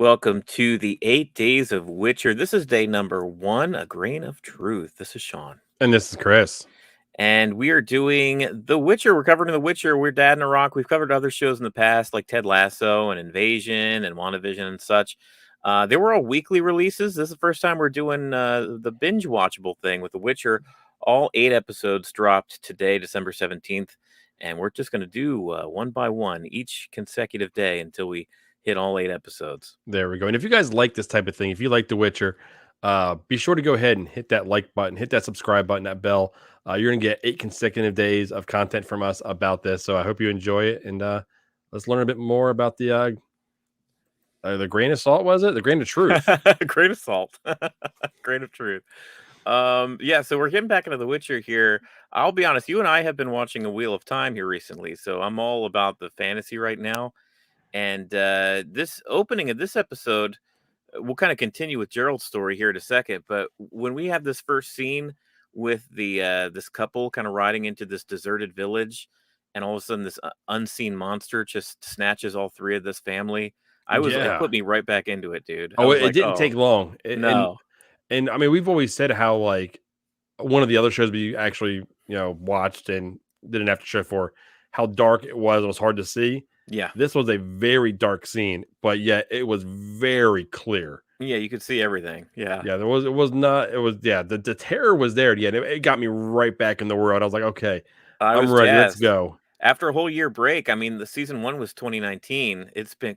Welcome to the 8 Days of Witcher. This is day number 1, A Grain of Truth. This is Sean. And this is Chris. And we are doing The Witcher. We're covering The Witcher. We're Dad in a Rock. We've covered other shows in the past, like Ted Lasso and Invasion and WandaVision and such. They were all weekly releases. This is the first time we're doing the binge watchable thing with The Witcher. All 8 episodes dropped today, December 17th. And we're just going to do one by one each consecutive day until we hit all 8 episodes. There we go. And if you guys like this type of thing, if you like The Witcher, be sure to go ahead and hit that like button, hit that subscribe button, that bell. You're going to get 8 consecutive days of content from us about this. So I hope you enjoy it. And let's learn a bit more about the grain of salt, was it? The grain of truth. Grain of salt. Grain of truth. Yeah, so we're getting back into The Witcher here. I'll be honest, you and I have been watching A Wheel of Time here recently, so I'm all about the fantasy right now. And this opening of this episode, we'll kind of continue with Gerald's story here in a second. But when we have this first scene with the this couple kind of riding into this deserted village, and all of a sudden this unseen monster just snatches all 3 of this family, it put me right back into it, dude. I Oh, was it like, didn't oh take long. no, And I mean, we've always said how like one of the other shows we actually, watched and did an after show for how dark it was. It was hard to see. yeah, This was a very dark scene, but yet it was very clear. yeah, you could see everything. Yeah, Yeah, the terror was there. Yeah, it got me right back in the world. I was like, okay, I I'm was ready. Let's jazzed. go. After a whole year break, I mean, the season 1 was 2019. It's been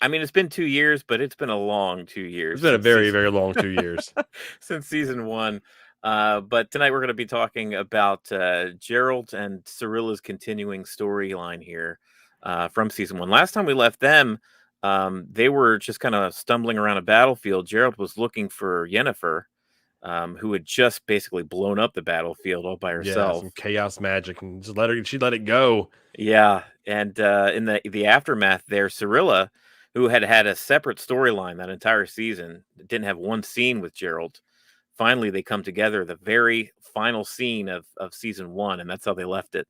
I mean, it's been 2 years, but it's been a long 2 It's years been a since very, season very long 2 years. since season 1. But tonight we're going to be talking about Gerald and Cirilla's continuing storyline here from season 1. Last time we left them, they were just kind of stumbling around a battlefield. Gerald was looking for Yennefer, who had just basically blown up the battlefield all by Yeah, herself. some chaos magic and just she let it go. Yeah, and in the aftermath there, Cirilla, who had had a separate storyline that entire season, didn't have one scene with Gerald. Finally, they come together, the very final scene of season 1, and that's how they left it.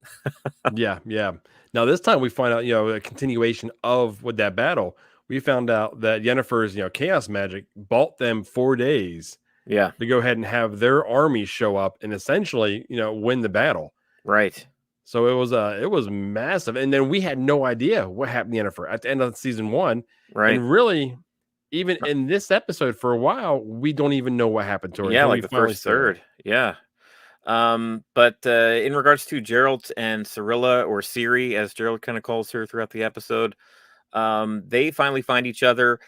Yeah, yeah. Now this time we find out, a continuation of with that battle. We found out that Yennefer's, chaos magic bought them 4 days Yeah, to go ahead and have their army show up and essentially, win the battle. right, So it was massive, and then we had no idea what happened to Yennefer at the end of season 1, right. and really, even in this episode for a while, we don't even know what happened to her Yeah, until like we the finally first see her. third. Yeah. But in regards to Gerald and Cirilla, or Ciri, as Gerald kind of calls her throughout the episode, they finally find each other.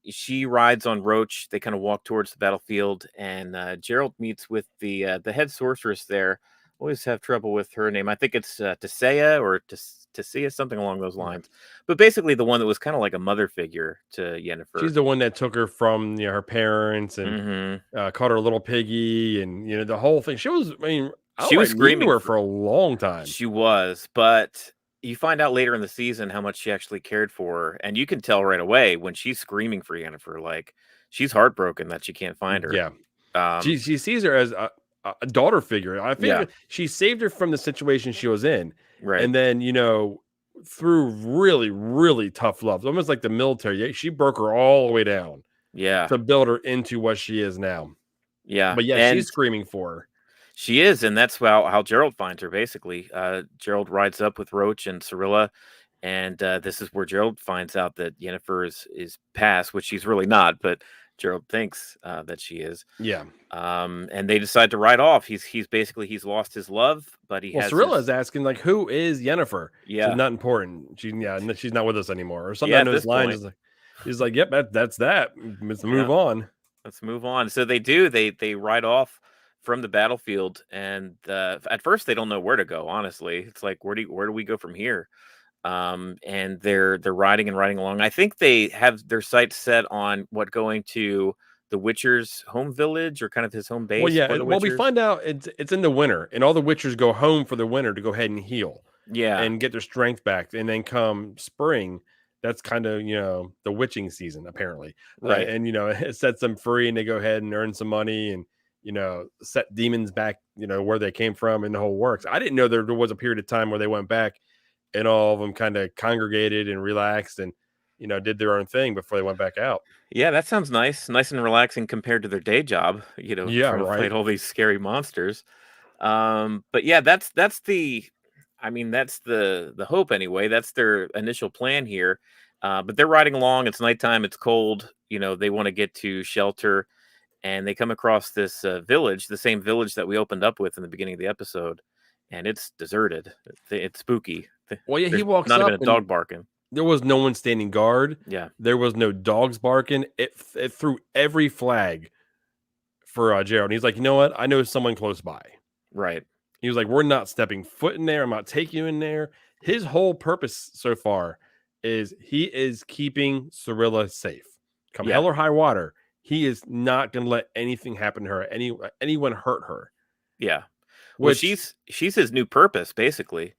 She rides on Roach. They kind of walk towards the battlefield, and Gerald meets with the head sorceress there. Always have trouble with her name. I think it's Tisea or Tisea, something along those Yeah. lines. But basically, the one that was kind of like a mother figure to Yennefer. She's the one that took her from, her parents and, Hmm. called her a little piggy and, the whole thing. She was, I mean, She was outright mean to screaming her for. for a long time. She was, but you find out later in the season how much she actually cared for her, and you can tell right away when she's screaming for Yennefer, like she's heartbroken that she can't find her. Yeah. Um, She sees her as a daughter figure. I yeah, feel she saved her from the situation she was in. right. And then, through really, really tough love, almost like the military, she broke her all the way down Yeah, to build her into what she is now. yeah, But yeah, she's and screaming for her. she is, and that's how Gerald finds her. Basically, Gerald rides up with Roach and Cirilla, and this is where Gerald finds out that Yennefer is past, which she's really not, but Gerald thinks that she is. Yeah. And they decide to ride off. He's basically he's lost his love, but he Well, has Cirilla his. is asking, like, who is Yennefer? She's Yeah, not important. She's not with us anymore. Or something yeah. on At those this lines. point, He's like, yep, that's that. Let's yeah. move on. Let's move on. So they do. They ride off from the battlefield, and at first they don't know where to go. Honestly, it's like where do we go from here? And they're riding and riding along. I think they have their sights set on going to the Witcher's home village, or kind of his home Well, base yeah. for the Well, we Witchers. find out it's in the winter, and all the Witchers go home for the winter to go ahead and heal Yeah, and get their strength back. And then come spring, that's kind of the witching season apparently, right. and it sets them free, and they go ahead and earn some money and set demons back where they came from, and the whole works. I didn't know there was a period of time where they went back and all of them kind of congregated and relaxed, and did their own thing before they went back out. Yeah, that sounds nice. Nice and relaxing compared to their day job, Yeah, trying to fight right. all these scary monsters. But yeah, that's the I mean, that's the hope anyway. That's their initial plan here. But they're riding along. It's nighttime. It's cold. They want to get to shelter, and they come across this village, the same village that we opened up with in the beginning of the episode, and it's deserted. It's spooky. Well, yeah, he There's walks not even up a and dog barking. there was no one standing guard. Yeah, There was no dogs barking. It threw every flag for Gerald. And he's like, you know what? I know someone close by. right. He was like, we're not stepping foot in there. I'm not taking you in there. His whole purpose so far is he is keeping Cirilla safe. Come Yeah, hell or high water, he is not going to let anything happen to her, anyone hurt her. yeah. Well, Which, she's his new purpose, basically.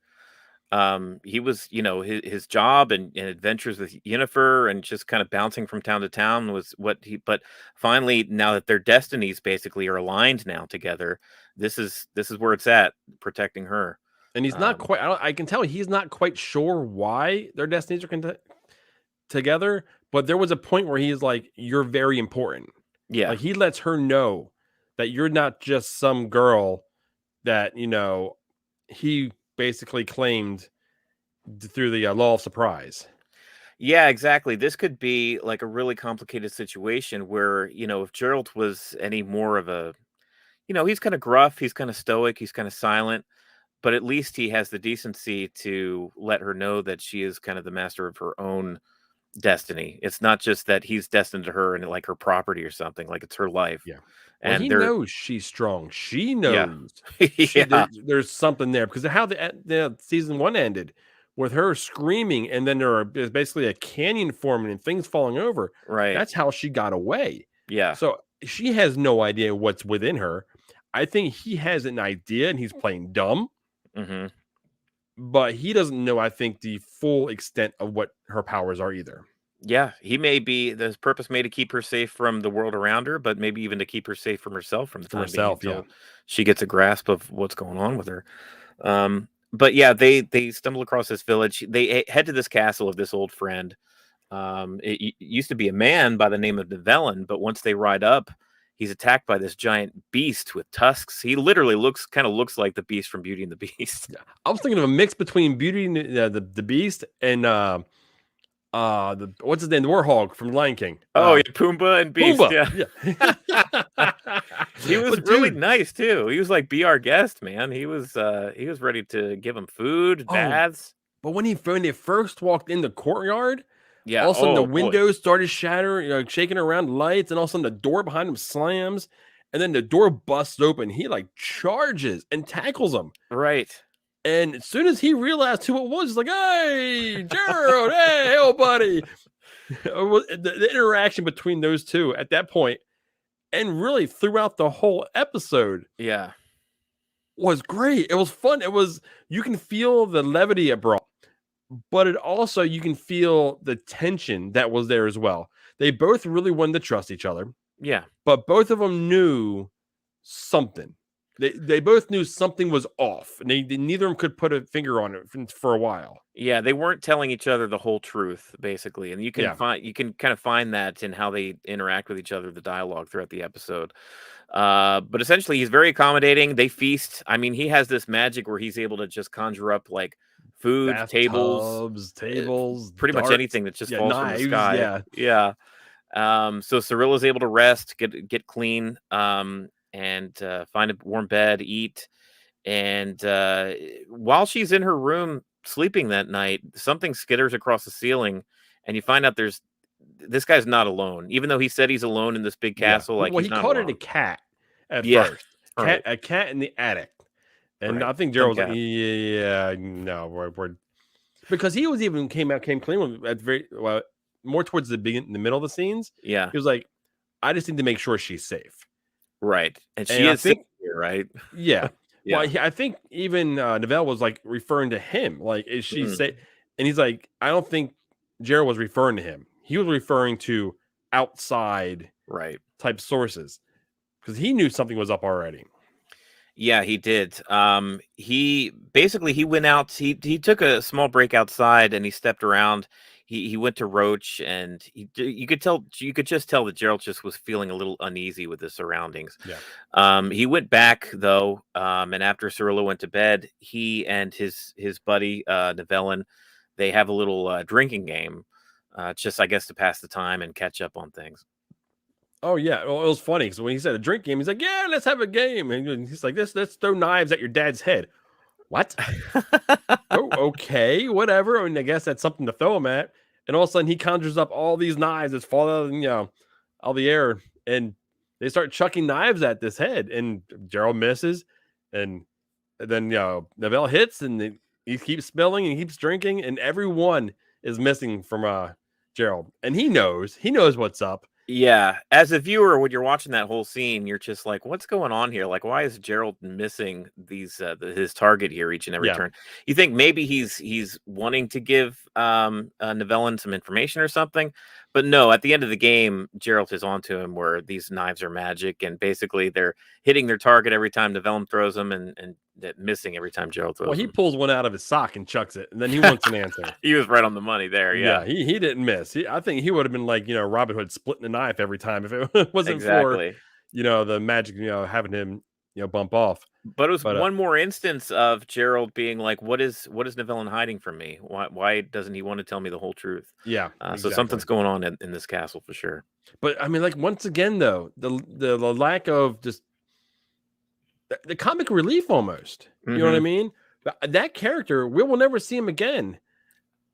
He was, his job and adventures with Yennefer and just kind of bouncing from town to town was what he. But finally, now that their destinies basically are aligned now together, this is where it's at, protecting her. and he's not Um, quite, I can tell he's not quite sure why their destinies are together. But there was a point where he's like, you're very important. yeah, Like he lets her know that you're not just some girl that, he basically claimed through the law of surprise. yeah, exactly. This could be like a really complicated situation where if Gerald was any more of a, he's kind of gruff, he's kind of stoic, he's kind of silent, but at least he has the decency to let her know that she is kind of the master of her own destiny. It's not just that he's destined to her and like her property or something, like it's her life. Yeah. Well, And he they're knows she's strong. She yeah. knows Yeah, there's something there because of how the season one ended with her screaming, and then there's basically a canyon forming and things falling over. right. That's how she got away. Yeah. So she has no idea what's within her. I think he has an idea and he's playing dumb, Hmm. but he doesn't know, I think, the full extent of what her powers are either. Yeah, he may be his purpose may to keep her safe from the world around her, but maybe even to keep her safe from herself from the From time being herself, yeah. until she gets a grasp of what's going on with her. But yeah, they stumble across this village. They head to this castle of this old friend. It used to be a man by the name of Nevellin, but once they ride up, he's attacked by this giant beast with tusks. He literally looks like the beast from Beauty and the Beast. Yeah. I was thinking of a mix between Beauty and the Beast and what's his name? The Warhog from Lion King. Oh yeah, Pumbaa and Beast. Pumbaa. Yeah, Yeah. he was But really dude, nice too. He was like, "Be our guest, man." He was ready to give him food, oh, baths. but when they first walked in the courtyard, Yeah. all of a sudden the Oh boy. windows started shattering, shaking around lights, and all of a sudden the door behind him slams, and then the door busts open. He like charges and tackles him. Right. And as soon as he realized who it was, he's like, "Hey, Gerald, hey, oh, buddy." The interaction between those two at that point, and really throughout the whole episode, Yeah. was great. It was fun. You can feel the levity it brought, but it also, you can feel the tension that was there as well. They both really wanted to trust each other, Yeah. but both of them knew something. They both knew something was off, and neither of them could put a finger on it for a while. Yeah, they weren't telling each other the whole truth, basically, and Yeah, you can kind of find that in how they interact with each other, the dialogue throughout the episode. But essentially, he's very accommodating. They feast. I mean, he has this magic where he's able to just conjure up like food, tables, bathtubs, uh, tables, pretty much darts, anything that just yeah, falls from the knives, sky. yeah. Yeah. So Cirilla's able to rest, get clean, and find a warm bed, eat. And while she's in her room sleeping that night, something skitters across the ceiling, and you find out this guy's not alone. Even though he said he's alone in this big Yeah. castle, like Well, he's he not called it a alone. cat at Yeah, first. right, A cat in the attic. And right. I think Some Gerald was like, cat. yeah, no, we're because he was even came clean at more towards the middle of the scenes. Yeah, He was like, I just need to make sure she's safe. right. And And she I is safe think, here, right? yeah. Well, Yeah. I think even Novell was like referring to him. Like, is she Mm, safe? And he's like, I don't think Gerald was referring to him. He was referring to outside right. type sources because he knew something was up already. Yeah, he did. He basically he went out. He took a small break outside and he stepped around. He went to Roach and you could just tell that Gerald just was feeling a little uneasy with his surroundings. Yeah. He went back though, and after Cirillo went to bed, he and his buddy Novellin, they have a little drinking game, just I guess to pass the time and catch up on things. Oh yeah. Well, it was funny because when he said a drink game, he's like, "Yeah, let's have a game." And he's like, "This, let's throw knives at your dad's head." What? Oh, okay, whatever. I mean, I guess that's something to throw him at. And all of a sudden, he conjures up all these knives that fall out of all the air, and they start chucking knives at this head. And Gerald misses, and then Neville hits, and he keeps spilling and he keeps drinking, and everyone is missing from Gerald, and he knows what's up. Yeah, as a viewer, when you're watching that whole scene, you're just like, "What's going on here? Like, why is Gerald missing his target here each and every Yeah. turn?" You think maybe he's wanting to give Novellin some information or something, but no. At the end of the game, Gerald is onto him where these knives are magic, and basically they're hitting their target every time Novellin throws them, and missing every time Gerald Well, throws he them. pulls one out of his sock and chucks it, and then he wants an answer. He was right on the money there. Yeah, Yeah, he didn't miss. I think he would have been like, Robin Hood splitting a knife every time if it wasn't for, exactly. the magic, having him, bump off. But it was But one more instance of Gerald being like, what is Nivellen hiding from me? Why doesn't he want to tell me the whole truth?" yeah, So exactly. something's going on in this castle for sure. But I mean, like once again, though, the lack of just the comic relief almost. You know what I Hmm. mean? That character, we will never see him again.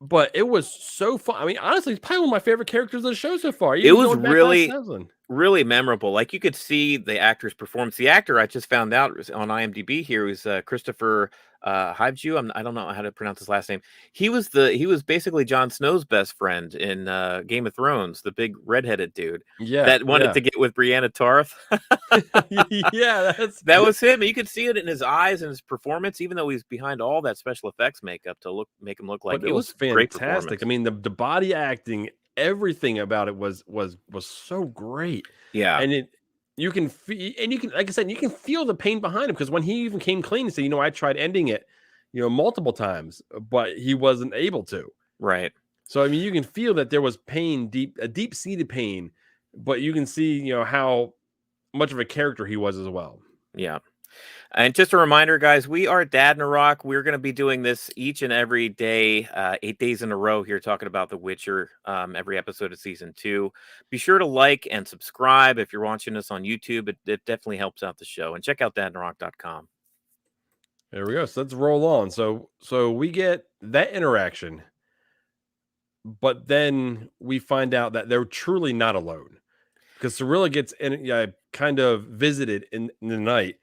But it was so fun. I mean, honestly, it's probably one of my favorite characters of the show so far, It even was going back last really season. really memorable. Like you could see the actor's performance. The actor I just found out was on IMDb here was Christopher Hivju. I don't know how to pronounce his last name. He was basically Jon Snow's best friend in Game of Thrones, the big redheaded dude Yeah, that wanted yeah, to get with Brienne Tarth. yeah. That's That was him. You could see it in his eyes and his performance, even though he's behind all that special effects makeup to make him look like but it it was was great fantastic. I performance. mean, the body acting, everything about it was so great. Yeah, And you can feel, and you can, like I said, you can feel the pain behind him because when he even came clean and said, I tried ending it, multiple times, but he wasn't able to. right. So I mean, you can feel that there was pain, a deep seated pain, but you can see, how much of a character he was as well. Yeah. And just a reminder, guys, we are Dad in a Rock. We're going to be doing this each and every day, 8 days in a row here, talking about The Witcher, every episode of season 2. Be sure to like and subscribe if you're watching us on YouTube. It definitely helps out the show. And check out dadinrock.com. There we go. So let's roll on. So we get that interaction, but then we find out that they're truly not alone because Cirilla gets kind of visited in the night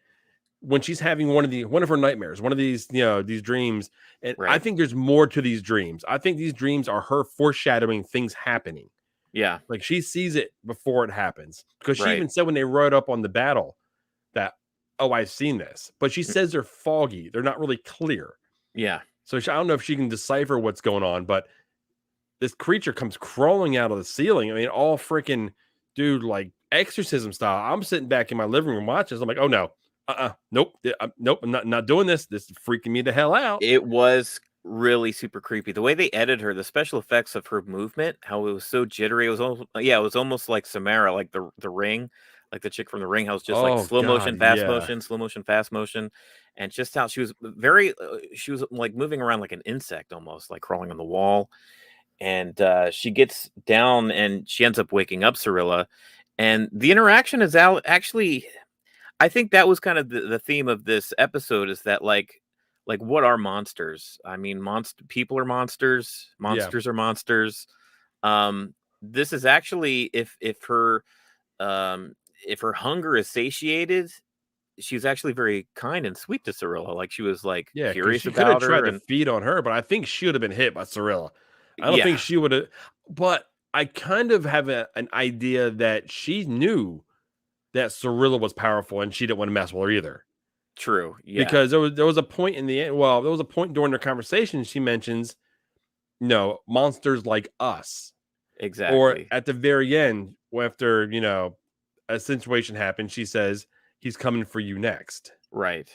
when she's having one of her nightmares, one of these these dreams, and I Right. think there's more to these dreams. I think these dreams are her foreshadowing things happening. Yeah. Like she sees it before it happens because she Right. even said when they rode up on the battle that, oh, I've seen this, but she Mm, says they're foggy, they're not really clear. yeah. So I don't know if she can decipher what's going on, but this creature comes crawling out of the ceiling. I mean, all freaking dude, like exorcism style. I'm sitting back in my living room watching this. I'm like, oh no, nope, nope, I'm not doing this. This is freaking me the hell out. It was really super creepy. The way they edited her, the special effects of her movement, how it was so jittery. It was almost, yeah, it was almost like Samara, like the Ring, like the chick from the Ring. How it's just like Oh God, yeah, slow motion, fast motion, and just how she was like moving around like an insect almost, like crawling on the wall. And she gets down and she ends up waking up Cirilla. And the interaction is actually I think that was kind of the theme of this episode is that like what are monsters? I mean, people are monsters, yeah, monsters are monsters. This is actually um if her hunger is satiated, she's actually very kind and sweet to Cirilla. Like she was like yeah. Because curious she could have about her tried to and feed on her, but I think she would have been hit by Cirilla. I don't think yeah, she would have. But I kind of have an idea that she knew that Cirilla was powerful, and she didn't want to mess with her either. true. Yeah, Because there was a point in the end. Well, there was a point during their conversation. She mentions, no, monsters like us. Or exactly. at the very end, after a situation happened, she says, he's coming for you next. Right.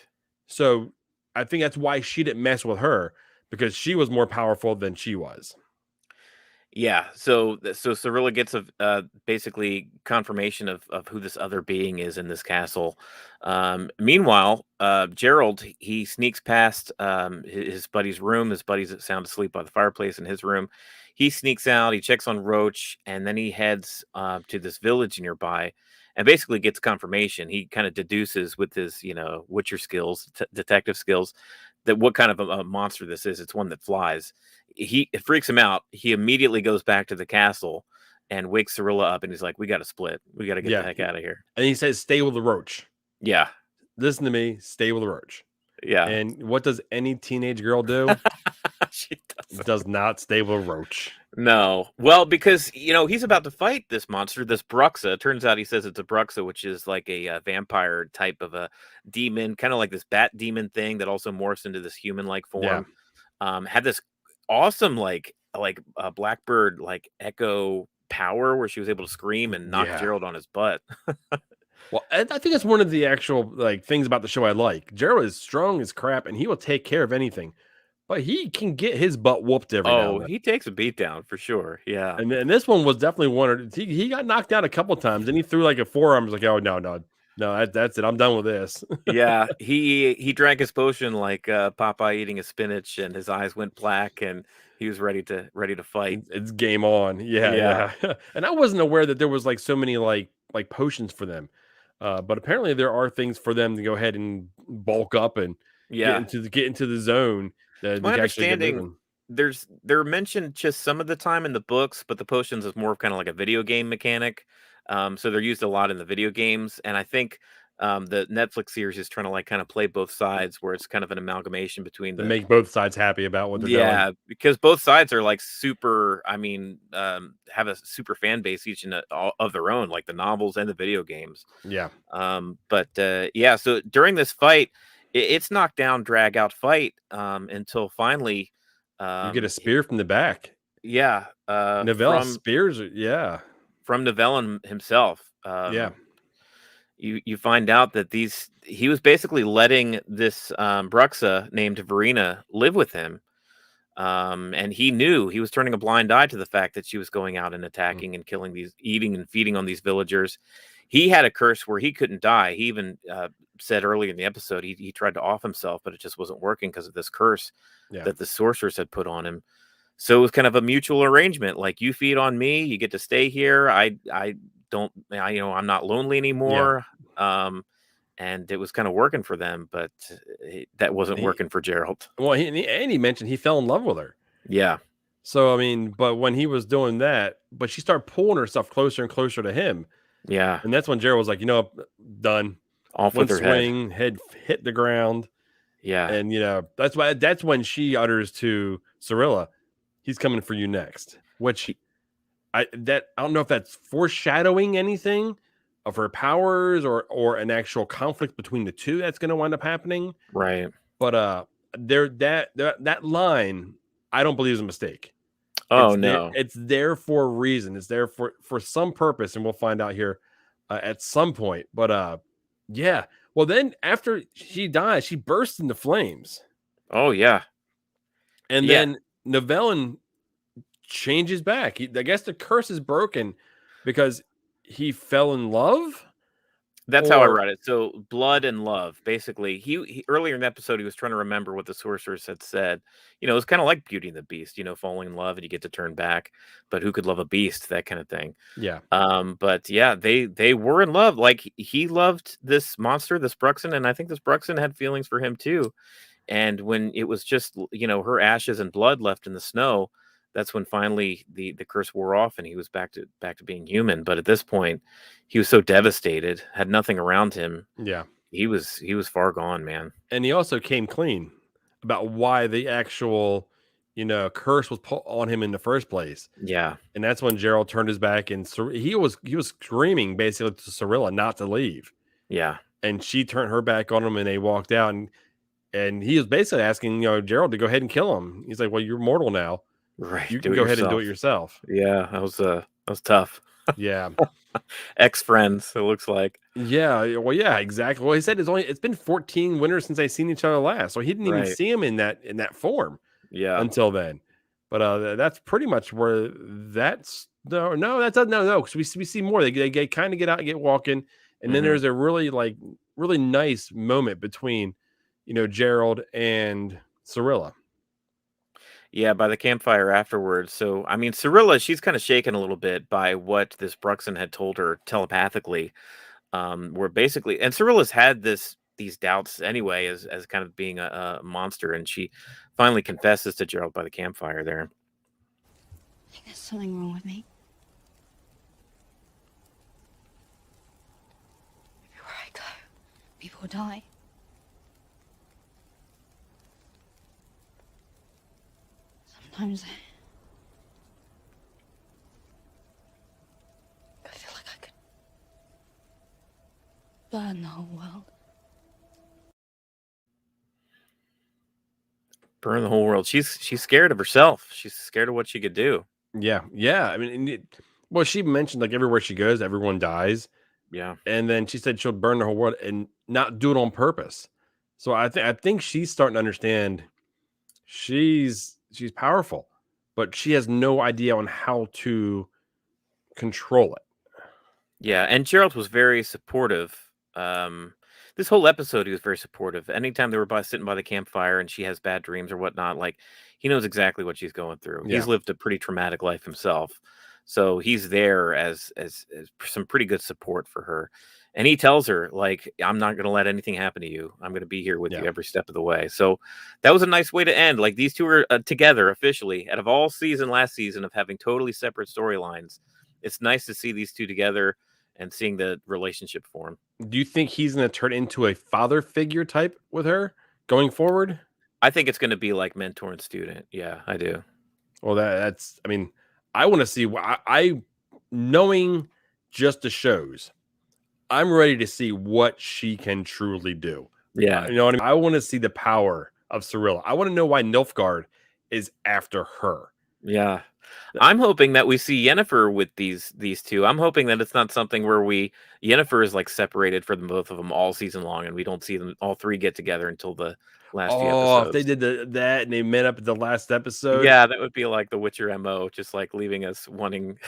So I think that's why she didn't mess with her, because she was more powerful than she was. Yeah, so Cirilla gets a basically confirmation of who this other being is in this castle. Meanwhile, Gerald he sneaks past his buddy's room. His buddy's sound asleep by the fireplace in his room. He sneaks out. He checks on Roach, and then he heads to this village nearby, and basically gets confirmation. He kind of deduces with his Witcher skills, detective skills, that what kind of a monster this is. It's one that flies. It freaks him out. He immediately goes back to the castle and wakes Cirilla up, and he's like, "We got to split. We got to get the Yeah. heck out of here." And he says, "Stay with the roach. Yeah, Listen to me. Stay with the roach." yeah. And what does any teenage girl do? She does. Does not stay with a roach. No, well, because he's about to fight this monster, this Bruxa. Turns out he says it's a Bruxa, which is like a vampire type of a demon, kind of like this bat demon thing that also morphs into this human-like Yeah. form. Had this awesome blackbird like echo power where she was able to scream and knock Yeah. Gerald on his butt. Well, I think that's one of the actual things about the show I like. Gerald is strong as crap, and he will take care of anything, but he can get his butt whooped every now Oh, and then. he takes a beat down for sure. Yeah. And this one was definitely one. He got knocked down a couple times, and he threw like a forearm. Was like, "Oh no, that's it. I'm done with this." Yeah, he drank his potion like Popeye eating his spinach, and his eyes went black, and he was ready to fight. It's game on. Yeah, Yeah, yeah. And I wasn't aware that there was like so many like potions for them. But apparently there are things for them to go ahead and bulk up and yeah. get into the zone that To they my can actually get understanding, moving. they're mentioned just some of the time in the books, but the potions is more of kind of like a video game mechanic. So they're used a lot in the video games, and I think the Netflix series is trying to like kind of play both sides, where it's kind of an amalgamation between To the make both sides happy about what they're doing. yeah, because both sides are like super. I mean, have a super fan base each of their own, like the novels and the video games. Yeah. But yeah, so during this fight, it's knockdown, drag out fight until finally, You get a he- spear from the back. yeah, Novella spears it. Yeah. from Nevellin himself. Yeah. You find out that he was basically letting this Bruxa named Verena live with him. And he knew he was turning a blind eye to the fact that she was going out and Mm. attacking and killing eating and feeding on these villagers. He had a curse where he couldn't die. He even said earlier in the episode he tried to off himself, but it just wasn't working because of this curse Yeah. that the sorcerers had put on him. So it was kind of a mutual arrangement. Like, you feed on me, you get to stay here. I don't, I'm not lonely anymore. And it was kind of working for them, but that wasn't working for Gerald. Well, he mentioned he fell in love with her. Yeah. So I mean, but when he was doing that, but she started pulling herself closer and closer to him, Yeah. and that's when Gerald was like, done. Off One with her head. swing, head hit the ground, Yeah. and that's when she utters to Cirilla, "He's coming for you next." Which I don't know if that's foreshadowing anything of her powers or an actual conflict between the two that's going to wind up happening. Right. But that line, I don't believe is a mistake. Oh, It's there, no. it's there for a reason. It's there for some purpose, and we'll find out here at some point. But yeah. Well, then after she dies, she bursts into flames, Oh, yeah. and Yeah. then Novellin changes back. I guess the curse is broken because he fell in love. That's how I Or read it. So blood and love, basically. He earlier in the episode, he was trying to remember what the sorceress had said. It was kind of like Beauty and the Beast, falling in love and you get to turn back, but who could love a beast? That kind of thing. yeah, But yeah, they were in love. Like, he loved this monster, this Bruxen, and I think this Bruxen had feelings for him too. And when it was just her ashes and blood left in the snow, that's when finally the curse wore off and he was back to being human. But at this point, he was so devastated, had nothing around him. yeah. He was far gone, man. And he also came clean about why the actual curse was put on him in the first place. Yeah, And that's when Gerald turned his back, and he was screaming basically to Cirilla not to leave. yeah. And she turned her back on him, and they walked out. And he was basically asking Gerald to go ahead and kill him. He's like, "Well, you're mortal now. Right. You Do can it go ahead and do yourself. it yourself." Yeah, that was tough. Yeah. Ex-friends, it looks like. Yeah, well, yeah, exactly. Well, he said it's been 14 winters since they seen each other last, so he didn't even Right. see him in that form Yeah. until then. But that's pretty much where that's no, that's no, because we see more. They kind of get out and get walking, and then Mhm. there's a really really nice moment between Gerald and Cirilla. Yeah, by the campfire afterwards. So, I mean, Cirilla, she's kind of shaken a little bit by what this Bruxon had told her telepathically. Where basically, and Cirilla's had these doubts anyway, as kind of being a monster, and she finally confesses to Gerald by the campfire there. I think there's something wrong with me. Everywhere I go, people die. Sometimes I feel like I could burn the whole world. Burn the whole world. She's scared of herself. She's scared of what she could do. Yeah, yeah. I mean, well, she mentioned like everywhere she goes, everyone dies. Yeah. And then she said she'll burn the whole world and not do it on purpose. So I think she's starting to understand she's powerful, but she has no idea on how to control it. Yeah, and Gerald was very supportive. This whole episode, he was very supportive. Anytime they were sitting by the campfire and she has bad dreams or whatnot, like he knows exactly what she's going through. Yeah. He's lived a pretty traumatic life himself, so he's there as some pretty good support for her. And he tells her, like, "I'm not going to let anything happen to you. I'm going to be here with Yeah. you every step of the way." So that was a nice way to end. Like these two are together officially. Out of all season last season of having totally separate storylines, it's nice to see these two together and seeing the relationship form. Do you think he's going to turn into a father figure type with her going forward? I think it's going to be like mentor and student. Yeah, I do. Well, that's. I mean, I want to see. I knowing just the shows, I'm ready to see what she can truly do. Yeah, You know what I mean? I want to see the power of Cirilla. I want to know why Nilfgaard is after her. yeah. I'm hoping that we see Yennefer with these two. I'm hoping that it's not something where Yennefer is like separated from both of them all season long, and we don't see them all three get together until the last few Oh, if they episodes. did that and they met up at the last episode, Yeah, that would be like the Witcher MO, just like leaving us wanting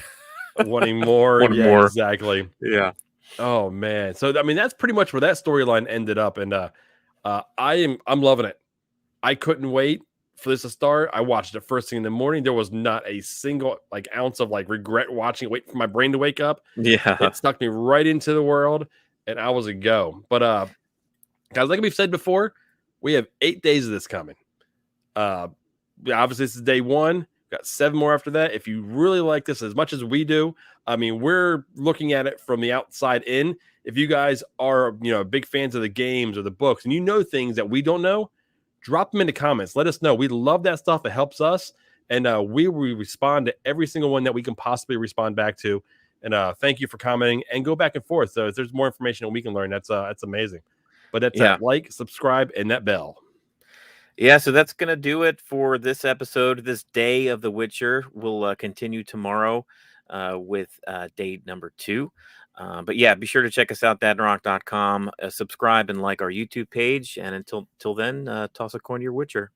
wanting more. one Yeah, more. exactly. Yeah, Oh man. So I mean, that's pretty much where that storyline ended up, and I'm loving it. I couldn't wait for this to start. I watched it first thing in the morning. There was not a single like ounce of like regret watching it, waiting for my brain to wake up. yeah, It stuck me right into the world, and I was a go. But guys, like we've said before, we have 8 days of this coming. Obviously, this is day one. Got 7 more after that. If you really like this as much as we do, I mean, we're looking at it from the outside in. If you guys are, big fans of the games or the books, and you know things that we don't know, drop them in the comments. Let us know. We love that stuff. It helps us, and we will respond to every single one that we can possibly respond back to. And thank you for commenting and go back and forth. So if there's more information that we can learn, that's amazing. But that's yeah. that like, subscribe, and that bell. Yeah, so that's going to do it for this episode, this day of The Witcher. We'll continue tomorrow with day number 2. But yeah, be sure to check us out, thatandrock.com. Subscribe and like our YouTube page. And until then, toss a coin to your Witcher.